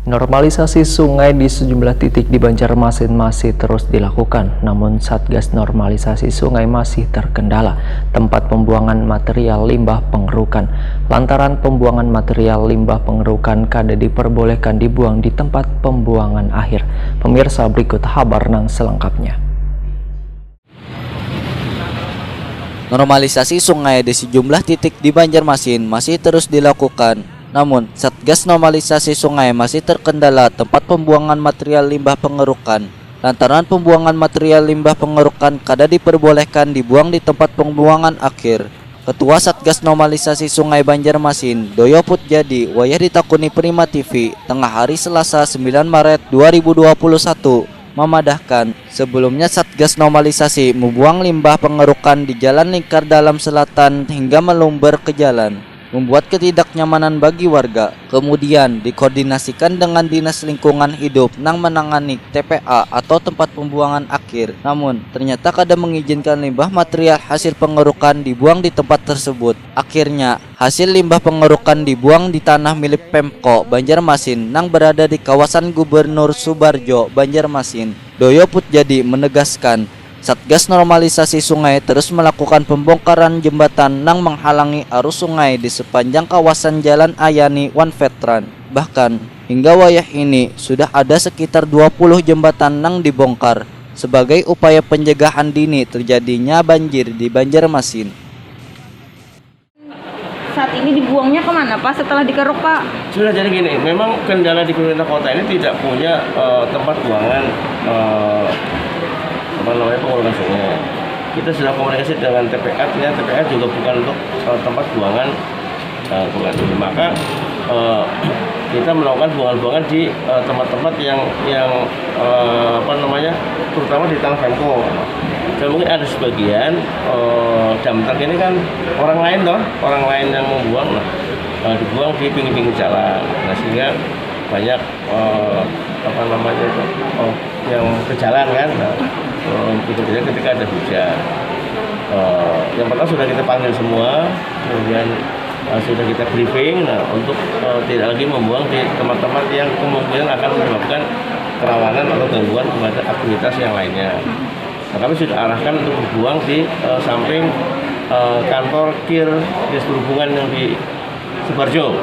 Normalisasi sungai di sejumlah titik di Banjarmasin masih terus dilakukan, namun Satgas Normalisasi Sungai masih terkendala tempat pembuangan material limbah pengerukan. Lantaran pembuangan material limbah pengerukan kada diperbolehkan dibuang di tempat pembuangan akhir. Pemirsa, berikut Habarnang selengkapnya. Normalisasi sungai di sejumlah titik di Banjarmasin masih terus dilakukan. Namun, Satgas Normalisasi Sungai masih terkendala tempat pembuangan material limbah pengerukan. Lantaran pembuangan material limbah pengerukan kada diperbolehkan dibuang di tempat pembuangan akhir. Ketua Satgas Normalisasi Sungai Banjarmasin, Doyo Putjadi, wayah ditakuni Prima TV, tengah hari Selasa 9 Maret 2021, memadahkan sebelumnya Satgas Normalisasi membuang limbah pengerukan di Jalan Lingkar Dalam Selatan hingga melumber ke jalan, membuat ketidaknyamanan bagi warga. Kemudian dikoordinasikan dengan Dinas Lingkungan Hidup nang menangani TPA atau tempat pembuangan akhir. Namun ternyata kada mengizinkan limbah material hasil pengerukan dibuang di tempat tersebut. Akhirnya hasil limbah pengerukan dibuang di tanah milik Pemko Banjarmasin nang berada di kawasan Gubernur Subarjo Banjarmasin. Doyo Putjadi menegaskan Satgas Normalisasi Sungai terus melakukan pembongkaran jembatan nang menghalangi arus sungai di sepanjang kawasan Jalan Ayani One Veteran. Bahkan hingga wayah ini sudah ada sekitar 20 jembatan nang dibongkar sebagai upaya pencegahan dini terjadinya banjir di Banjarmasin. Saat ini dibuangnya kemana Pak setelah dikeruk Pak? Sudah, jadi gini, memang kendala di pemerintah kota ini tidak punya tempat buangan pengelolaan sungai. Kita sudah komunikasi dengan TPA, ternyata TPA juga bukan untuk tempat buangan sungai. Maka kita melakukan buangan-buangan di tempat-tempat yang terutama di tanah Pemko. Dan mungkin ada sebagian dampak ini kan orang lain yang membuang, dibuang di pinggir-pinggir jalan. Nah, sehingga banyak yang berjalan kan. Ketika ada hujan, yang pertama sudah kita panggil semua, kemudian sudah kita briefing, untuk tidak lagi membuang di tempat-tempat yang kemungkinan akan menyebabkan kerawanan atau gangguan kepada aktivitas yang lainnya. Nah, kami sudah arahkan untuk membuang di samping kantor KIR Dinas Perhubungan yang di Subarjo.